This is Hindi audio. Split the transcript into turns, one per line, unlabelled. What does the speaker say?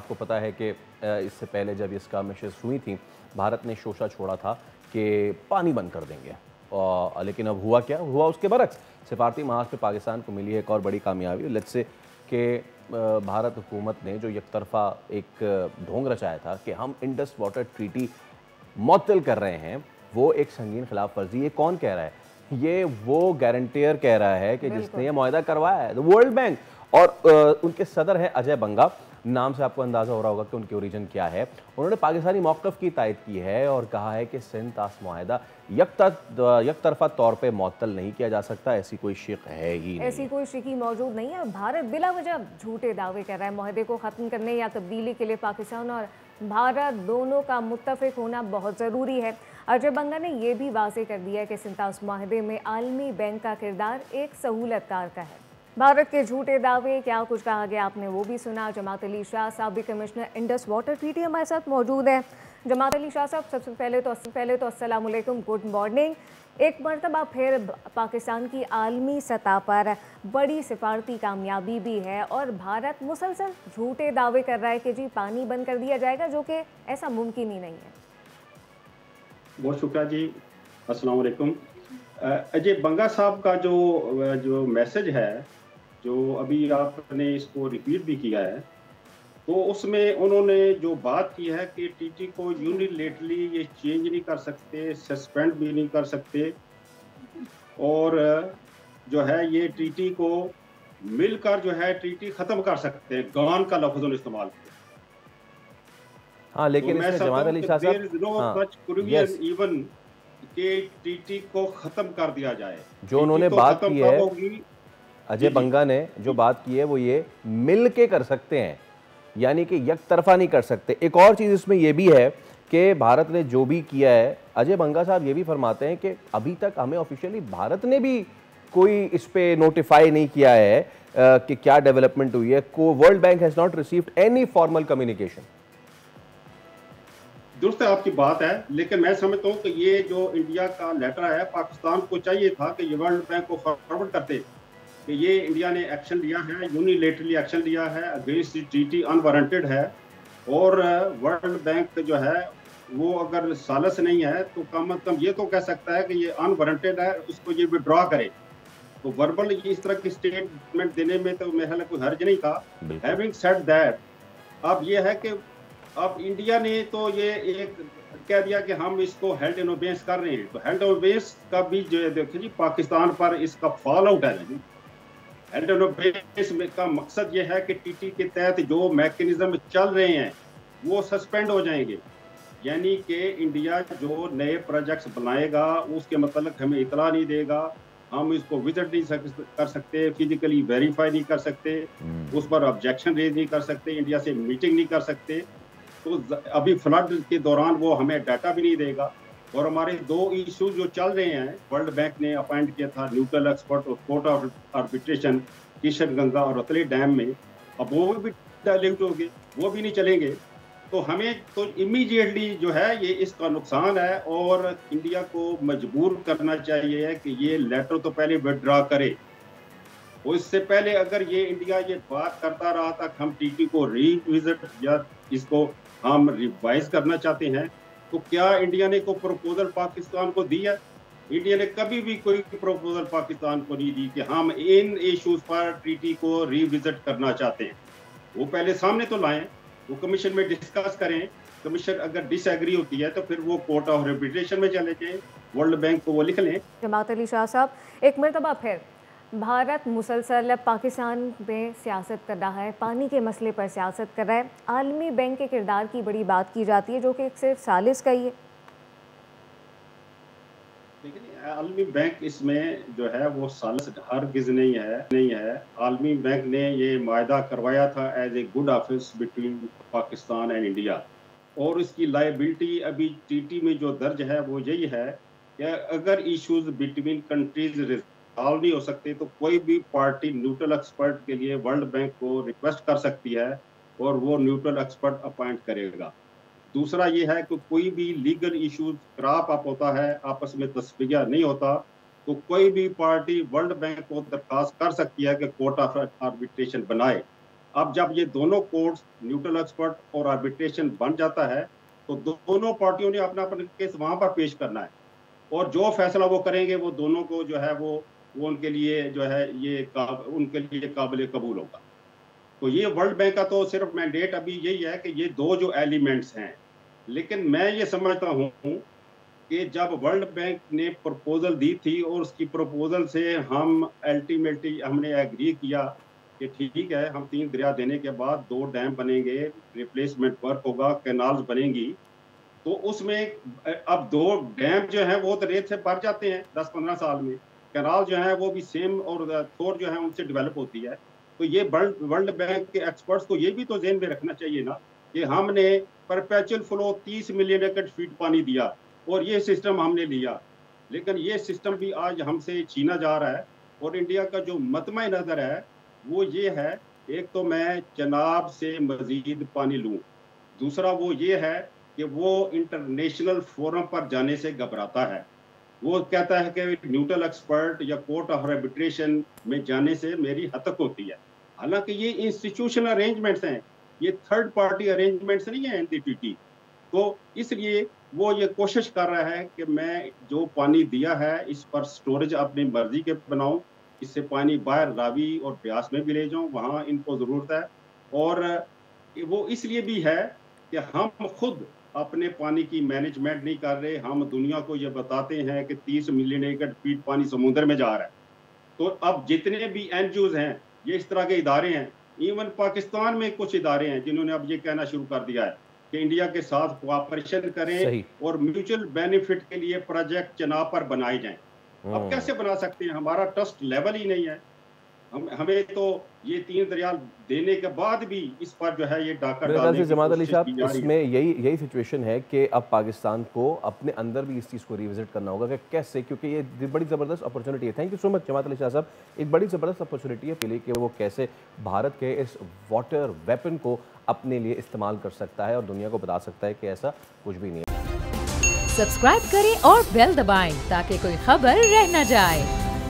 आपको पता है कि इससे पहले जब ये स्कार्मिशेस हुई थी, भारत ने शोशा छोड़ा था कि पानी बंद कर देंगे। लेकिन अब हुआ क्या? हुआ उसके बरक्स। सिफारती महाज पे पाकिस्तान को मिली एक और बड़ी कामयाबी। लेट्स से कि भारत हुकूमत ने जो एकतरफ़ा एक ढोंग रचाया था कि हम इंडस वाटर ट्रीटी मुअत्तल कर रहे हैं, वो एक संगीन खिलाफ वर्जी। ये कौन कह रहा है? ये वो गारंटियर कह रहा है कि जिसने
बिल्कुल।
ये मुआहदा करवाया है, द वर्ल्ड बैंक। और उनके सदर हैं अजय बंगा। नाम से आपको अंदाज़ा हो रहा होगा कि उनकी ओरिजिन क्या है। उन्होंने पाकिस्तानी मौक़िफ़ की तायद की है और कहा है कि सिंध तास मुआहदा यकतरफ़ा तौर पे मुअत्तल नहीं किया जा सकता, ऐसी कोई शिक है ही नहीं
ऐसी
है।
कोई शिकी मौजूद नहीं है। भारत बिला वजह झूठे दावे कर रहा है। मुआहदे को ख़त्म करने या तब्दीली के लिए पाकिस्तान और भारत दोनों का मुत्तफ़िक होना बहुत ज़रूरी है। अजय बंगा ने यह भी वाज़ेह कर दिया कि सिंतास मुआहदे में आलमी बैंक का किरदार एक सहूलतकार का है। भारत के झूठे दावे, क्या कुछ कहा गया आपने वो भी सुना। जमात अली शाह साबिक़ कमिश्नर इंडस वाटर ट्रीटी हमारे साथ मौजूद है। जमात अली शाह साहब, सबसे पहले तो अस्सलाम वालेकुम, गुड मॉर्निंग। एक मरतबा फिर पाकिस्तान की आलमी सतह पर बड़ी सिफारती कामयाबी भी है और भारत मुसलसल झूठे दावे कर रहा है कि जी पानी बंद कर दिया जाएगा, जो कि ऐसा मुमकिन ही नहीं है।
बहुत शुक्रिया जी। अस्सलाम वालेकुम। अजय बंगा साहब का जो मैसेज है, जो अभी आपने इसको रिपीट भी किया है, तो उसमें उन्होंने जो बात की है कि टीटी को यूनिलेटरली ये चेंज नहीं कर सकते, सस्पेंड भी नहीं कर सकते, और जो है ये टीटी को मिलकर जो है टीटी खत्म कर सकते हैं। गॉन का लफ्ज़ उन्होंने इस्तेमाल किया।
हाँ,
तो
लेकिन
मैं
इसमें
समझता
जमात
हूँ
अली
कि
शाह
देयर
साहब।
इज नो
हाँ,
सच प्रोविजन
यस।
इवन कि टीटी को खत्म कर दिया जाए।
जो
टीटी
उन्होंने
तो
बात
खत्म
की
कब
है,
होगी?
अजय
जी जी
बंगा ने जो
जी।
बात की है वो ये मिल के कर सकते हैं, यानी कि यकतरफा नहीं कर सकते। एक और चीज़ इसमें यह भी है कि भारत ने जो भी किया है, अजय बंगा साहब ये भी फरमाते हैं कि अभी तक हमें ऑफिशियली भारत ने भी कोई इस पे नोटिफाई नहीं किया है कि क्या डेवलपमेंट हुई है। को world bank has not received any formal communication.
दुरुस्त है आपकी बात है, लेकिन मैं समझता हूँ कि ये जो इंडिया का लेटर है, पाकिस्तान को चाहिए था कि ये वर्ल्ड बैंक को फॉरवर्ड करते कि ये इंडिया ने एक्शन लिया है, यूनिलेटरली एक्शन लिया है अगेंस्ट ट्रीटी, अनवारंटेड है। और वर्ल्ड बैंक जो है वो अगर सालस नहीं है तो कम अज कम ये तो कह सकता है कि ये अनवारंटेड है, उसको ये विड्रॉ करे। तो वर्बल इस तरह की स्टेटमेंट देने में तो मेरे ख्याल कोई हर्ज नहीं था।
बिल्कुल।
हैविंग सेड दैट, अब ये है कि अब इंडिया ने तो ये एक कह दिया कि हम इसको हेल्ड इन ओबेंस कर रहे हैं, तो हेल्ड ओबेंस का भी जो है देखिए जी, पाकिस्तान पर इसका फॉल आउट है जी। हेल्ड इन ओबेंस का मकसद ये है कि टीटी के तहत जो मैकेनिज्म चल रहे हैं वो सस्पेंड हो जाएंगे। यानी कि इंडिया जो नए प्रोजेक्ट्स बनाएगा उसके मतलब हमें इतला नहीं देगा, हम इसको विजिट नहीं कर सकते, फिजिकली वेरीफाई नहीं कर सकते, उस पर ऑब्जेक्शन रेज नहीं कर सकते, इंडिया से मीटिंग नहीं कर सकते। तो अभी फ्लड के दौरान वो हमें डाटा भी नहीं देगा। और हमारे दो इश्यूज जो चल रहे हैं, वर्ल्ड बैंक ने अपॉइंट किया था न्यूट्रल एक्सपर्ट और court of arbitration Kishan Ganga और रतले डैम में, अब वो भी डायल्यूट हो गए, वो भी नहीं चलेंगे। तो हमें तो इमीडिएटली जो है ये इसका नुकसान है और इंडिया को मजबूर करना चाहिए कि ये लेटर तो पहले विड्रॉ करे। और इससे पहले अगर ये इंडिया ये बात करता रहा था कि हम टीटी को रीविजिट या इसको हम रिवाइज करना चाहते हैं, तो क्या इंडिया ने कोई प्रपोजल पाकिस्तान को दी है? इंडिया ने कभी भी कोई प्रपोजल पाकिस्तान को नहीं दी कि हम इन इश्यूज पर ट्रीटी को रिविजिट करना चाहते हैं। वो पहले सामने तो लाएं, वो कमीशन में डिस्कस करें। कमीशन अगर डिसएग्री होती है तो फिर वो कोर्ट ऑफ आर्बिट्रेशन में चले जाएं, वर्ल्ड बैंक को वो लिख लें।
जमात अली शाह साहब, एक मरतबा फिर भारत मुसलसल पाकिस्तान में सियासत कर रहा है, पानी के मसले पर सियासत कर रहा है। आलमी बैंक के किरदार की बड़ी बात की जाती है, जो कि सिर्फ सालिस का ही है।
लेकिन आलमी बैंक इसमें जो है वो सालिस हरगिज़ नहीं है। आलमी बैंक ने ये मायदा करवाया था as a good office between Pakistan and India, और इसकी लायबिलिटी अभी टीटी में जो दर्ज है वो यही है कि अगर इश्यूज बिटवीन कंट्रीज रिजॉल्व नहीं हो सकते तो कोई भी पार्टी न्यूट्रल एक्सपर्ट के लिए वर्ल्ड बैंक को रिक्वेस्ट कर सकती है और वो न्यूट्रल एक्सपर्ट अपॉइंट करेगा। दूसरा ये है कि कोई भी लीगल इश्यूज क्रॉप अप होता है, आपस में तस्वीर नहीं होता, तो कोई भी पार्टी वर्ल्ड बैंक को दरखास्त कर सकती है कि कोर्ट ऑफ आर्बिट्रेशन बनाए। अब जब ये दोनों कोर्ट्स न्यूट्रल एक्सपर्ट और आर्बिट्रेशन बन जाता है तो दोनों पार्टियों ने अपना अपना केस वहां पर पेश करना है और जो फैसला वो करेंगे वो दोनों को जो है वो उनके लिए जो है उनके लिए काबिल कबूल होगा। तो ये वर्ल्ड बैंक का तो सिर्फ मैंडेट अभी यही है कि ये दो जो एलिमेंट्स हैं, लेकिन मैं ये समझता हूँ कि जब वर्ल्ड बैंक ने प्रपोजल दी थी और उसकी प्रपोजल से हम अल्टीमेटली हमने एग्री किया कि ठीक है हम 3 दरिया देने के बाद 2 डैम बनेंगे, रिप्लेसमेंट वर्क होगा, कैनाल्स बनेंगी, तो उसमें अब 2 डैम जो है वो तो रेत से भर जाते हैं 10-15 साल में, कैनाल जो है वो भी सेम और थोर जो है उनसे डेवलप होती है। तो ये वर्ल्ड बैंक के एक्सपर्ट्स को ये भी तो ध्यान में रखना चाहिए ना कि हमने परपेचुअल फ्लो 30 मिलियन एकड़ फीट पानी दिया और ये सिस्टम हमने लिया, लेकिन ये सिस्टम भी आज हमसे छीना जा रहा है। और इंडिया का जो मतमा नज़र है वो ये है, एक तो मैं चनाब से मजीद पानी लूँ, दूसरा वो ये है कि वो इंटरनेशनल फोरम पर जाने से घबराता है। वो कहता है कि न्यूट्रल एक्सपर्ट या कोर्ट ऑफ आर्बिट्रेशन में जाने से मेरी हतक होती है। हालांकि ये इंस्टीट्यूशनल अरेंजमेंट्स हैं, ये थर्ड पार्टी अरेंजमेंट्स नहीं है एनडीटीटी। तो इसलिए वो ये कोशिश कर रहा है कि मैं जो पानी दिया है इस पर स्टोरेज अपनी मर्जी के बनाऊं, इससे पानी बाहर रावी और ब्यास में भी ले जाऊं, वहाँ इनको ज़रूरत है। और वो इसलिए भी है कि हम खुद अपने पानी की मैनेजमेंट नहीं कर रहे। हम दुनिया को ये बताते हैं कि 30 मिलियन एकड़ फीट पानी समुद्र में जा रहा है। तो अब जितने भी एनजीओज हैं, ये इस तरह के इदारे हैं, इवन पाकिस्तान में कुछ इदारे हैं जिन्होंने अब ये कहना शुरू कर दिया है कि इंडिया के साथ कोऑपरेशन करें और म्यूचुअल बेनिफिट के लिए प्रोजेक्ट चनाब पर बनाए जाएं। अब कैसे बना सकते हैं, हमारा ट्रस्ट लेवल ही नहीं है। हमें तो ये 3 दरिया देने के बाद भी इस पर जो है ये डाका डालने की
जमात अली साहब,
कोशिश
इसमें यही सिचुएशन है कि अब पाकिस्तान को अपने अंदर भी इस चीज़ को रिविजिट करना होगा कि कैसे, क्योंकि ये बड़ी ज़बरदस्त अपॉर्चुनिटी है। थैंक यू सो मच जमात अली शाह साहब, एक बड़ी ज़बरदस्त अपॉर्चुनिटी है पहले कि वो कैसे भारत के इस वाटर वेपन को अपने लिए इस्तेमाल कर सकता है और दुनिया को बता सकता है कि ऐसा कुछ भी नहीं है।
सब्सक्राइब करें और बेल दबाएं ताकि कोई खबर रह न जाए।